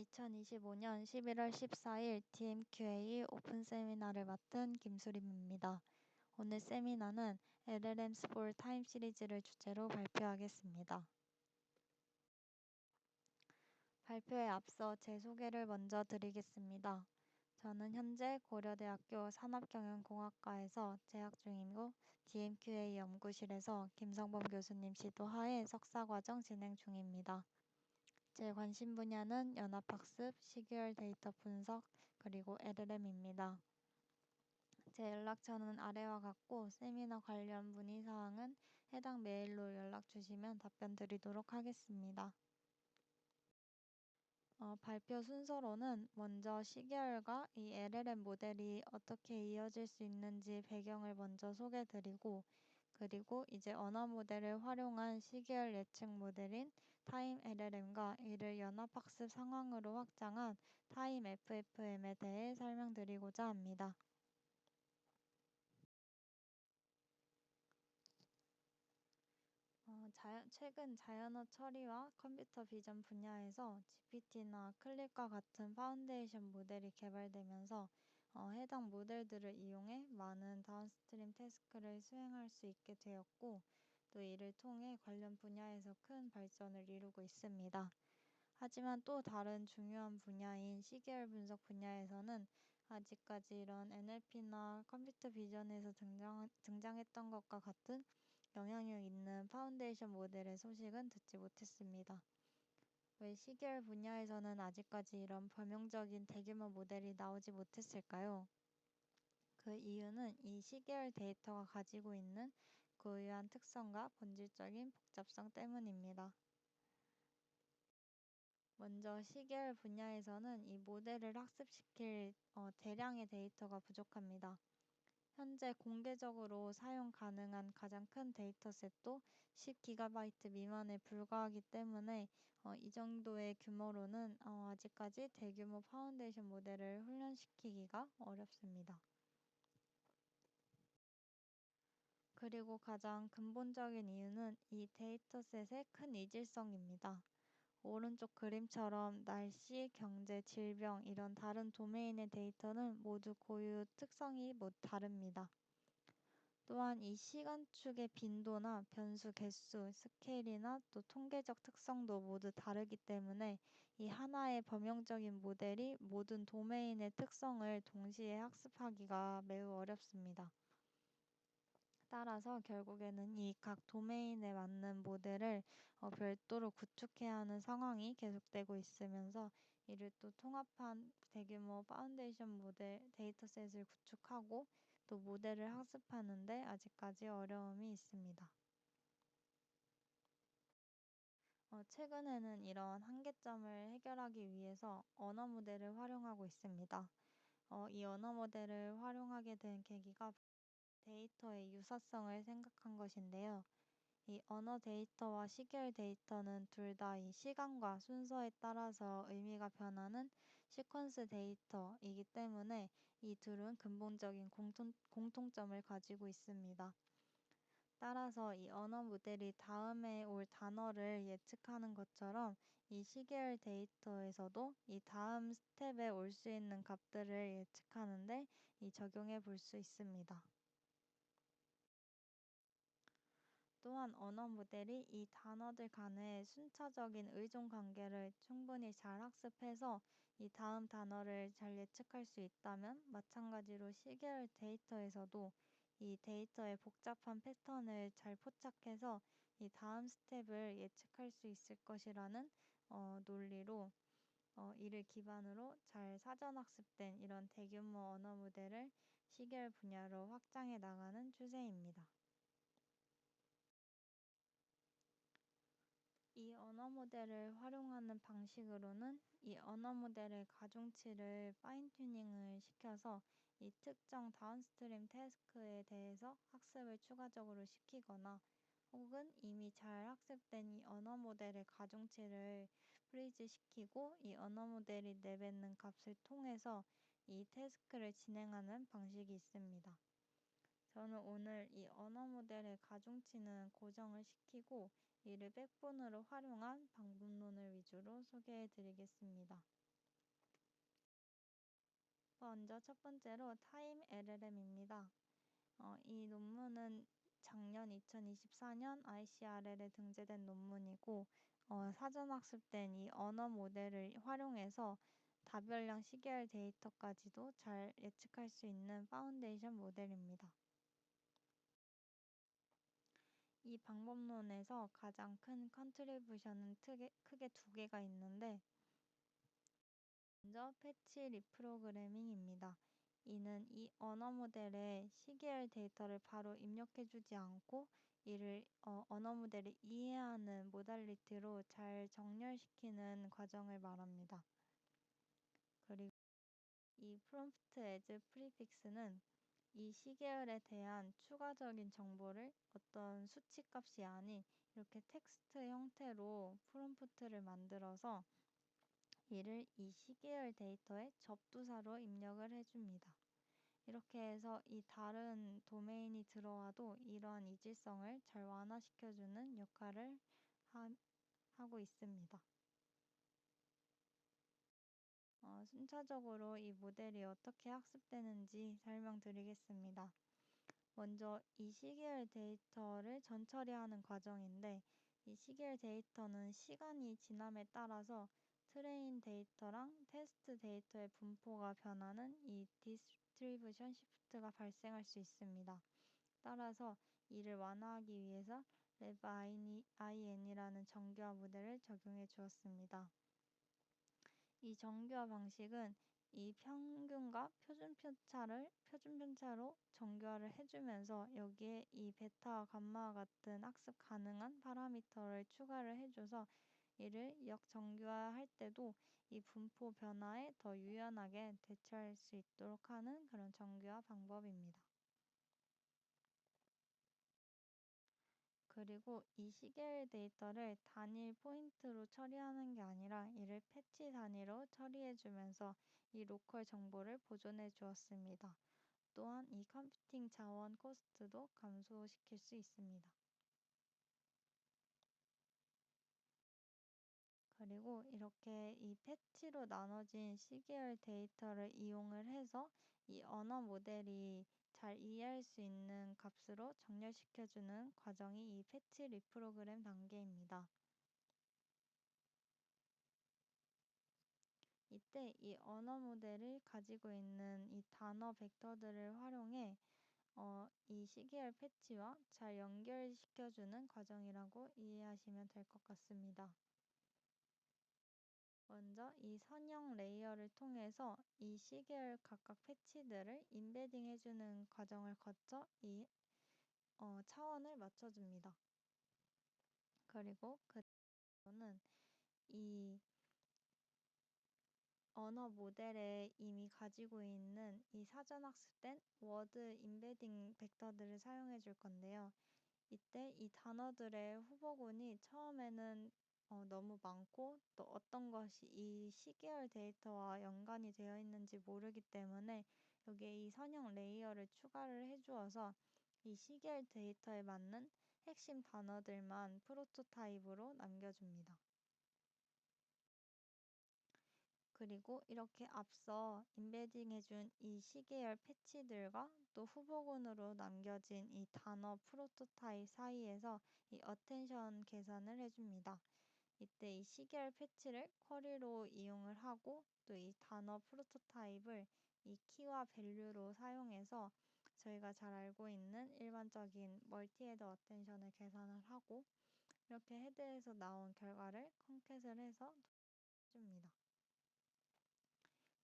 2025년 11월 14일 DMQA 오픈 세미나를 맡은 김수림입니다. 오늘 세미나는 LLMs for Time 시리즈를 주제로 발표하겠습니다. 발표에 앞서 제 소개를 먼저 드리겠습니다. 저는 현재 고려대학교 산업경영공학과에서 재학 중이고 DMQA 연구실에서 김성범 교수님 지도하에 석사과정 진행 중입니다. 제 관심 분야는 연합학습, 시계열 데이터 분석, 그리고 LLM입니다. 제 연락처는 아래와 같고 세미나 관련 문의사항은 해당 메일로 연락 주시면 답변 드리도록 하겠습니다. 발표 순서로는 먼저 시계열과 이 LLM 모델이 어떻게 이어질 수 있는지 배경을 먼저 소개드리고 그리고 이제 언어 모델을 활용한 시계열 예측 모델인 타임 LLM과 이를 연합학습 상황으로 확장한 타임 FFM에 대해 설명드리고자 합니다. 최근 자연어 처리와 컴퓨터 비전 분야에서 GPT나 클립과 같은 파운데이션 모델이 개발되면서 해당 모델들을 이용해 많은 다운스트림 태스크를 수행할 수 있게 되었고 또 이를 통해 관련 분야에서 큰 발전을 이루고 있습니다. 하지만 또 다른 중요한 분야인 시계열 분석 분야에서는 아직까지 이런 NLP나 컴퓨터 비전에서 등장했던 것과 같은 영향력 있는 파운데이션 모델의 소식은 듣지 못했습니다. 왜 시계열 분야에서는 아직까지 이런 범용적인 대규모 모델이 나오지 못했을까요? 그 이유는 이 시계열 데이터가 가지고 있는 고유한 특성과 본질적인 복잡성 때문입니다. 먼저 시계열 분야에서는 이 모델을 학습시킬 대량의 데이터가 부족합니다. 현재 공개적으로 사용 가능한 가장 큰 데이터셋도 10GB 미만에 불과하기 때문에 이 정도의 규모로는 아직까지 대규모 파운데이션 모델을 훈련시키기가 어렵습니다. 그리고 가장 근본적인 이유는 이 데이터셋의 큰 이질성입니다. 오른쪽 그림처럼 날씨, 경제, 질병 이런 다른 도메인의 데이터는 모두 고유 특성이 다릅니다. 또한 이 시간축의 빈도나 변수 개수, 스케일이나 또 통계적 특성도 모두 다르기 때문에 이 하나의 범용적인 모델이 모든 도메인의 특성을 동시에 학습하기가 매우 어렵습니다. 따라서 결국에는 이 각 도메인에 맞는 모델을 별도로 구축해야 하는 상황이 계속되고 있으면서 이를 또 통합한 대규모 파운데이션 모델 데이터셋을 구축하고 또 모델을 학습하는데 아직까지 어려움이 있습니다. 최근에는 이런 한계점을 해결하기 위해서 언어 모델을 활용하고 있습니다. 이 언어 모델을 활용하게 된 계기가 데이터의 유사성을 생각한 것인데요. 이 언어 데이터와 시계열 데이터는 둘 다 이 시간과 순서에 따라서 의미가 변하는 시퀀스 데이터이기 때문에 이 둘은 근본적인 공통점을 가지고 있습니다. 따라서 이 언어 모델이 다음에 올 단어를 예측하는 것처럼 이 시계열 데이터에서도 이 다음 스텝에 올 수 있는 값들을 예측하는데 적용해 볼 수 있습니다. 또한 언어 모델이 이 단어들 간의 순차적인 의존 관계를 충분히 잘 학습해서 이 다음 단어를 잘 예측할 수 있다면 마찬가지로 시계열 데이터에서도 이 데이터의 복잡한 패턴을 잘 포착해서 이 다음 스텝을 예측할 수 있을 것이라는 논리로 이를 기반으로 잘 사전 학습된 이런 대규모 언어 모델을 시계열 분야로 확장해 나가는 추세입니다. 이 언어 모델을 활용하는 방식으로는 이 언어 모델의 가중치를 파인 튜닝을 시켜서 이 특정 다운스트림 태스크에 대해서 학습을 추가적으로 시키거나 혹은 이미 잘 학습된 이 언어 모델의 가중치를 프리즈 시키고 이 언어 모델이 내뱉는 값을 통해서 이 태스크를 진행하는 방식이 있습니다. 저는 오늘 이 언어 모델의 가중치는 고정을 시키고 이를 백본으로 활용한 방법론을 위주로 소개해 드리겠습니다. 먼저 첫 번째로 타임 LLM입니다. 이 논문은 작년 2024년 ICRL에 등재된 논문이고 사전학습된 이 언어 모델을 활용해서 다별량 시계열 데이터까지도 잘 예측할 수 있는 파운데이션 모델입니다. 이 방법론에서 가장 큰 컨트리뷰션은 크게 두 개가 있는데 먼저 패치 리프로그래밍입니다. 이는 이 언어 모델에 시계열 데이터를 바로 입력해주지 않고 이를 언어 모델을 이해하는 모달리티로 잘 정렬시키는 과정을 말합니다. 그리고 이 프롬프트 as 프리픽스는 이 시계열에 대한 추가적인 정보를 어떤 수치값이 아닌 이렇게 텍스트 형태로 프롬프트를 만들어서 이를 이 시계열 데이터의 접두사로 입력을 해줍니다. 이렇게 해서 이 다른 도메인이 들어와도 이러한 이질성을 잘 완화시켜주는 역할을 하고 있습니다. 순차적으로 이 모델이 어떻게 학습되는지 설명드리겠습니다. 먼저 이 시계열 데이터를 전처리하는 과정인데 이 시계열 데이터는 시간이 지남에 따라서 트레인 데이터랑 테스트 데이터의 분포가 변하는 이 디스트리뷰션 시프트가 발생할 수 있습니다. 따라서 이를 완화하기 위해서 RevIN이라는 정교화 모델을 적용해 주었습니다. 이 정교화 방식은 이 평균과 표준편차로 정교화를 해주면서 여기에 이 베타와 감마와 같은 학습 가능한 파라미터를 추가를 해줘서 이를 역정교화할 때도 이 분포 변화에 더 유연하게 대처할 수 있도록 하는 그런 정교화 방법입니다. 그리고 이 시계열 데이터를 단일 포인트로 처리하는 게 아니라 이를 패치 단위로 처리해주면서 이 로컬 정보를 보존해 주었습니다. 또한 이 컴퓨팅 자원 코스트도 감소시킬 수 있습니다. 그리고 이렇게 이 패치로 나눠진 시계열 데이터를 이용을 해서 이 언어 모델이 잘 이해할 수 있는 값으로 정렬시켜주는 과정이 이 패치 리프로그램 단계입니다. 이때 이 언어 모델이 가지고 있는 이 단어 벡터들을 활용해 이 시계열 패치와 잘 연결시켜주는 과정이라고 이해하시면 될 것 같습니다. 먼저 이 선형 레이어를 통해서 이 시계열 각각 패치들을 인베딩 해주는 과정을 거쳐 이 차원을 맞춰줍니다. 그리고 그는 이 언어 모델에 이미 가지고 있는 이 사전 학습된 워드 인베딩 벡터들을 사용해 줄 건데요. 이때 이 단어들의 후보군이 처음에는 너무 많고 또 어떤 것이 이 시계열 데이터와 연관이 되어 있는지 모르기 때문에 여기에 이 선형 레이어를 추가를 해주어서 이 시계열 데이터에 맞는 핵심 단어들만 프로토타입으로 남겨줍니다. 그리고 이렇게 앞서 인베딩해준 이 시계열 패치들과 또 후보군으로 남겨진 이 단어 프로토타입 사이에서 이 어텐션 계산을 해줍니다. 이때 이 시계열 패치를 쿼리로 이용을 하고 또 이 단어 프로토타입을 이 키와 밸류로 사용해서 저희가 잘 알고 있는 일반적인 멀티헤드 어텐션을 계산을 하고 이렇게 헤드에서 나온 결과를 컨캣을 해서 해줍니다.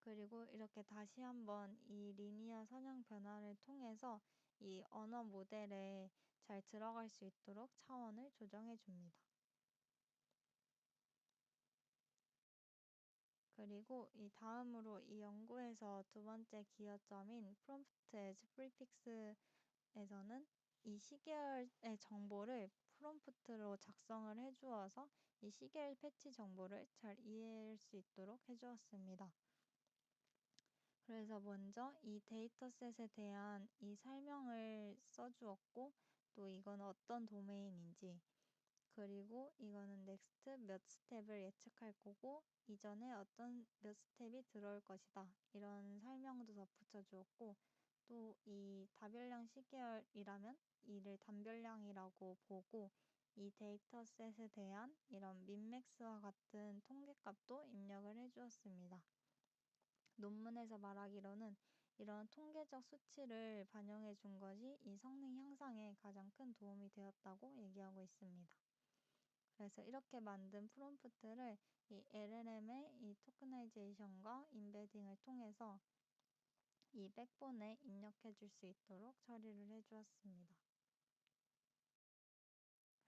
그리고 이렇게 다시 한번 이 리니어 선형 변화를 통해서 이 언어 모델에 잘 들어갈 수 있도록 차원을 조정해 줍니다. 그리고 이 다음으로 이 연구에서 두 번째 기여점인 프롬프트 as prefix에서는 이 시계열의 정보를 프롬프트로 작성을 해주어서 이 시계열 패치 정보를 잘 이해할 수 있도록 해주었습니다. 그래서 먼저 이 데이터셋에 대한 이 설명을 써주었고 또 이건 어떤 도메인인지 그리고 이거는 next 몇 스텝을 예측할 거고 이전에 어떤 몇 스텝이 들어올 것이다. 이런 설명도 덧붙여 주었고 또 이 다별량 시계열이라면 이를 단별량이라고 보고 이 데이터셋에 대한 이런 민맥스와 같은 통계값도 입력을 해주었습니다. 논문에서 말하기로는 이런 통계적 수치를 반영해 준 것이 이 성능 향상에 가장 큰 도움이 되었다고 얘기하고 있습니다. 그래서 이렇게 만든 프롬프트를 이 LLM의 이 토크나이제이션과 인베딩을 통해서 이 백본에 입력해 줄 수 있도록 처리를 해 주었습니다.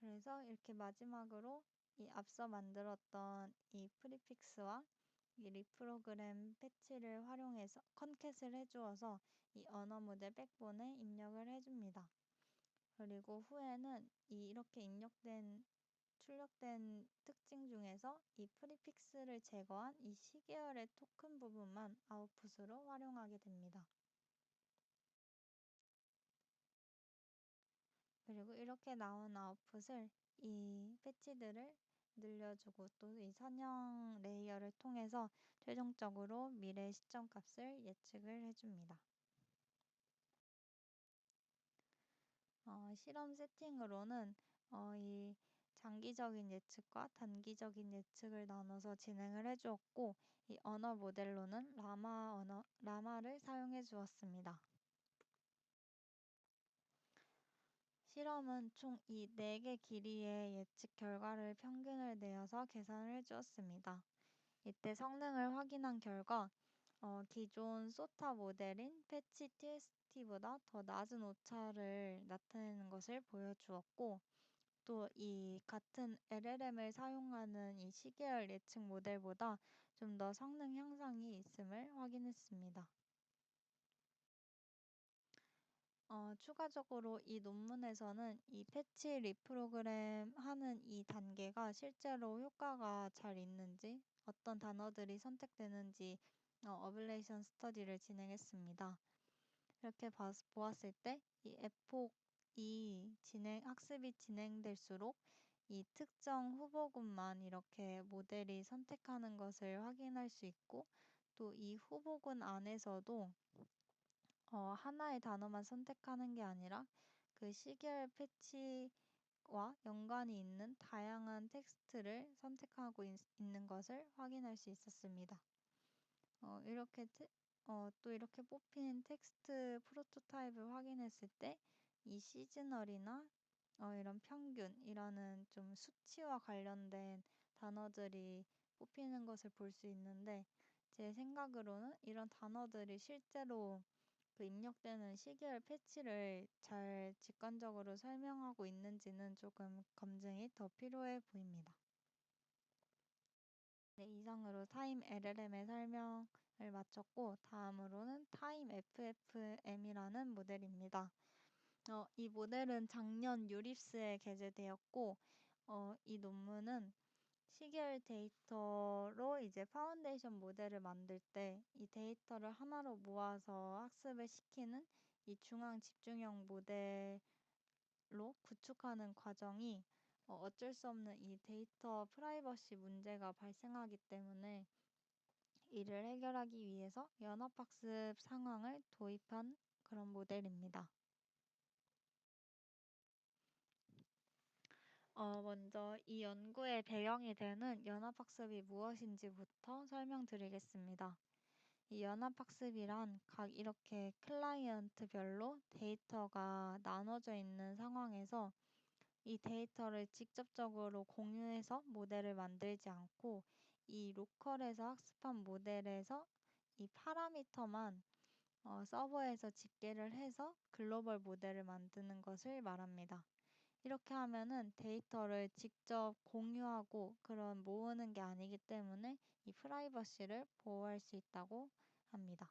그래서 이렇게 마지막으로 이 앞서 만들었던 이 프리픽스와 이 리프로그램 패치를 활용해서 컨캣을 해주어서 이 언어 모델 백본에 입력을 해줍니다. 그리고 후에는 이렇게 출력된 특징 중에서 이 프리픽스를 제거한 이 시계열의 토큰 부분만 아웃풋으로 활용하게 됩니다. 그리고 이렇게 나온 아웃풋을 이 패치들을 늘려주고 또 이 선형 레이어를 통해서 최종적으로 미래 시점값을 예측을 해줍니다. 실험 세팅으로는 이 장기적인 예측과 단기적인 예측을 나눠서 진행을 해주었고 이 언어 모델로는 라마를 사용해 주었습니다. 실험은 총 이 4개 길이의 예측 결과를 평균을 내어서 계산을 해주었습니다. 이때 성능을 확인한 결과 기존 소타 모델인 패치 TST보다 더 낮은 오차를 나타내는 것을 보여주었고 또 이 같은 LLM을 사용하는 이 시계열 예측 모델보다 좀 더 성능 향상이 있음을 확인했습니다. 추가적으로 이 논문에서는 이 패치 리프로그램 하는 이 단계가 실제로 효과가 잘 있는지 어떤 단어들이 선택되는지 어블레이션 스터디를 진행했습니다. 이렇게 보았을 때 이 에폭이 학습이 진행될수록 이 특정 후보군만 이렇게 모델이 선택하는 것을 확인할 수 있고 또 이 후보군 안에서도 하나의 단어만 선택하는 게 아니라 그 시계열 패치와 연관이 있는 다양한 텍스트를 선택하고 있는 것을 확인할 수 있었습니다. 또 이렇게 뽑힌 텍스트 프로토타입을 확인했을 때 이 시즈널이나 이런 평균이라는 좀 수치와 관련된 단어들이 뽑히는 것을 볼 수 있는데 제 생각으로는 이런 단어들이 실제로 그 입력되는 시계열 패치를 잘 직관적으로 설명하고 있는지는 조금 검증이 더 필요해 보입니다. 네, 이상으로 타임 LLM의 설명을 마쳤고 다음으로는 타임 FFM이라는 모델입니다. 이 모델은 작년 유립스에 게재되었고 이 논문은 시계열 데이터로 이제 파운데이션 모델을 만들 때 이 데이터를 하나로 모아서 학습을 시키는 이 중앙 집중형 모델로 구축하는 과정이 어쩔 수 없는 이 데이터 프라이버시 문제가 발생하기 때문에 이를 해결하기 위해서 연합학습 상황을 도입한 그런 모델입니다. 먼저 이 연구의 배경이 되는 연합학습이 무엇인지부터 설명드리겠습니다. 이 연합학습이란 각 이렇게 클라이언트별로 데이터가 나눠져 있는 상황에서 이 데이터를 직접적으로 공유해서 모델을 만들지 않고 이 로컬에서 학습한 모델에서 이 파라미터만 서버에서 집계를 해서 글로벌 모델을 만드는 것을 말합니다. 이렇게 하면은 데이터를 직접 공유하고 그런 모으는 게 아니기 때문에 이 프라이버시를 보호할 수 있다고 합니다.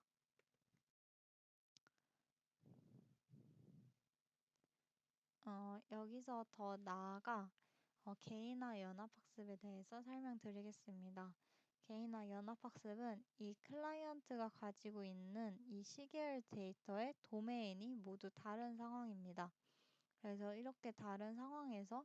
여기서 더 나아가 개인화 연합학습에 대해서 설명드리겠습니다. 개인화 연합학습은 이 클라이언트가 가지고 있는 이 시계열 데이터의 도메인이 모두 다른 상황입니다. 그래서 이렇게 다른 상황에서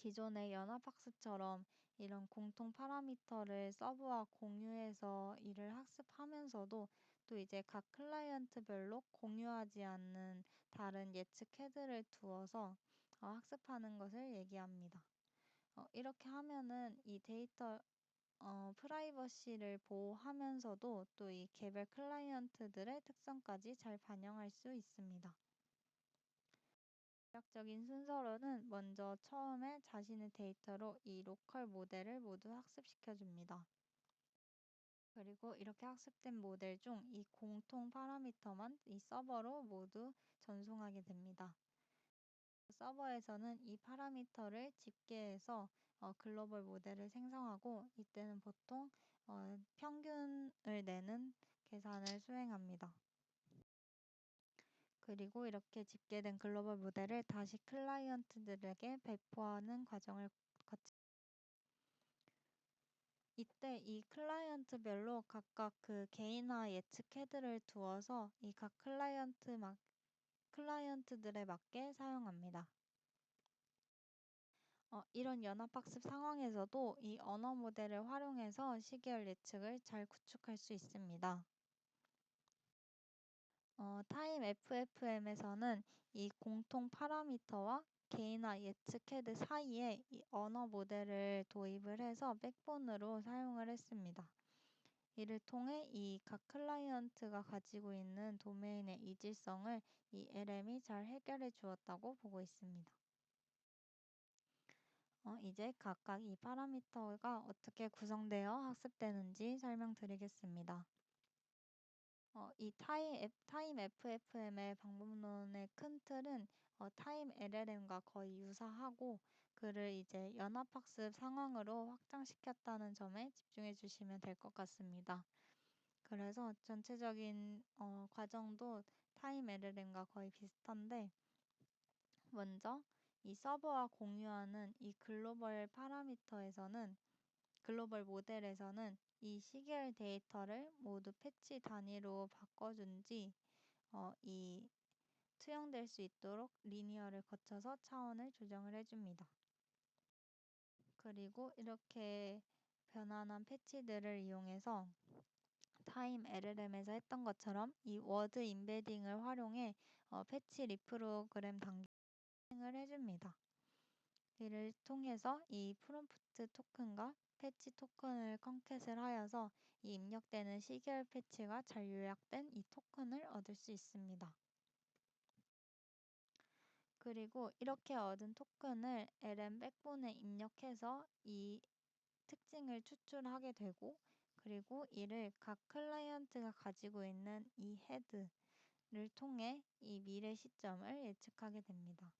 기존의 연합학습처럼 이런 공통 파라미터를 서버와 공유해서 이를 학습하면서도 또 이제 각 클라이언트별로 공유하지 않는 다른 예측 헤드를 두어서 학습하는 것을 얘기합니다. 이렇게 하면은 이 데이터 프라이버시를 보호하면서도 또 이 개별 클라이언트들의 특성까지 잘 반영할 수 있습니다. 대략적인 순서로는 먼저 처음에 자신의 데이터로 이 로컬 모델을 모두 학습시켜 줍니다. 그리고 이렇게 학습된 모델 중 이 공통 파라미터만 이 서버로 모두 전송하게 됩니다. 서버에서는 이 파라미터를 집계해서 글로벌 모델을 생성하고 이때는 보통 평균을 내는 계산을 수행합니다. 그리고 이렇게 집계된 글로벌 모델을 다시 클라이언트들에게 배포하는 과정을 거치 이때 이 클라이언트별로 각각 그 개인화 예측 헤드를 두어서 이 각 클라이언트들에 맞게 사용합니다. 이런 연합학습 상황에서도 이 언어 모델을 활용해서 시계열 예측을 잘 구축할 수 있습니다. 타임 FFM에서는 이 공통 파라미터와 개인화 예측 헤드 사이에 이 언어 모델을 도입을 해서 백본으로 사용을 했습니다. 이를 통해 이 각 클라이언트가 가지고 있는 도메인의 이질성을 이 LM이 잘 해결해 주었다고 보고 있습니다. 이제 각각 이 파라미터가 어떻게 구성되어 학습되는지 설명드리겠습니다. 이 타임 FFM의 방법론의 큰 틀은 타임 LLM과 거의 유사하고 그를 이제 연합학습 상황으로 확장시켰다는 점에 집중해 주시면 될 것 같습니다. 그래서 전체적인 과정도 타임 LLM과 거의 비슷한데 먼저 이 서버와 공유하는 이 글로벌 모델에서는 이 시계열 데이터를 모두 패치 단위로 바꿔준 뒤 이 투영될 수 있도록 리니어를 거쳐서 차원을 조정을 해줍니다. 그리고 이렇게 변환한 패치들을 이용해서 타임 LLM에서 했던 것처럼 이 워드 임베딩을 활용해 패치 리프로그램 단계를 해줍니다. 이를 통해서 이 프롬프트 토큰과 패치 토큰을 컨캣을 하여서 이 입력되는 시계열 패치가 잘 요약된 이 토큰을 얻을 수 있습니다. 그리고 이렇게 얻은 토큰을 LM 백본에 입력해서 이 특징을 추출하게 되고 그리고 이를 각 클라이언트가 가지고 있는 이 헤드를 통해 이 미래 시점을 예측하게 됩니다.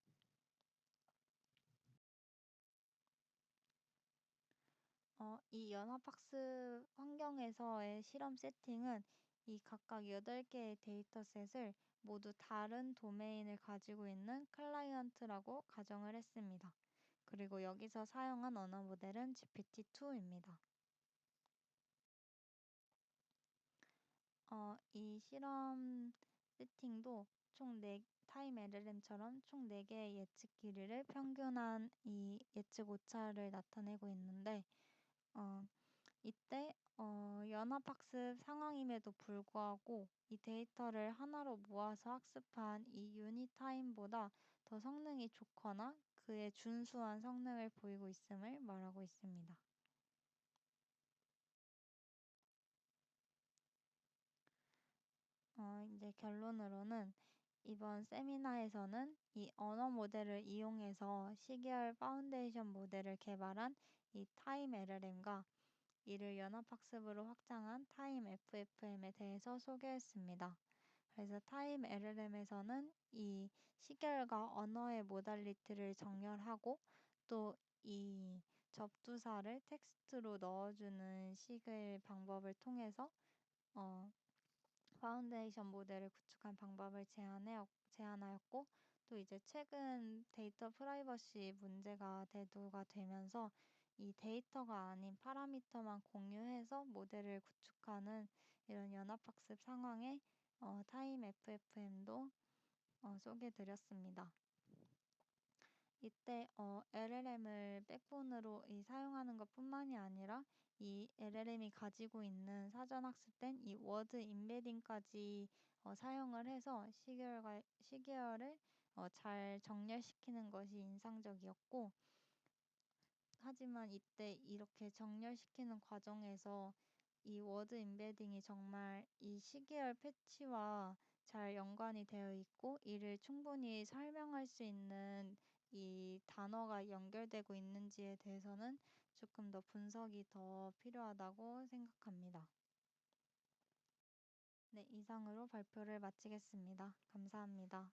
이 연합학습 환경에서의 실험 세팅은 이 각각 8개의 데이터셋을 모두 다른 도메인을 가지고 있는 클라이언트라고 가정을 했습니다. 그리고 여기서 사용한 언어 모델은 GPT-2입니다. 이 실험 세팅도 타임 LLM처럼 총 4개의 예측 길이를 평균한 이 예측 오차를 나타내고 있는데 이때 연합학습 상황임에도 불구하고 이 데이터를 하나로 모아서 학습한 이 유니타임보다 더 성능이 좋거나 그에 준수한 성능을 보이고 있음을 말하고 있습니다. 이제 결론으로는 이번 세미나에서는 이 언어 모델을 이용해서 시계열 파운데이션 모델을 개발한 이 타임 LLM과 이를 연합학습으로 확장한 타임 FFM에 대해서 소개했습니다. 그래서 타임 LLM에서는 이 시계열과 언어의 모달리티를 정렬하고 또 이 접두사를 텍스트로 넣어주는 식의 방법을 통해서 어, 파운데이션 모델을 구축한 방법을 제안하였고 또 이제 최근 데이터 프라이버시 문제가 대두가 되면서 이 데이터가 아닌 파라미터만 공유해서 모델을 구축하는 이런 연합학습 상황에 타임 FFM도 소개드렸습니다. 이때 LLM을 백본으로 사용하는 것뿐만이 아니라 이 LLM이 가지고 있는 사전 학습된 이 워드 임베딩까지 사용을 해서 시계열을 잘 정렬시키는 것이 인상적이었고, 하지만 이때 이렇게 정렬시키는 과정에서 이 워드 임베딩이 정말 이 시계열 패치와 잘 연관이 되어 있고 이를 충분히 설명할 수 있는 이 단어가 연결되고 있는지에 대해서는 조금 더 분석이 더 필요하다고 생각합니다. 네, 이상으로 발표를 마치겠습니다. 감사합니다.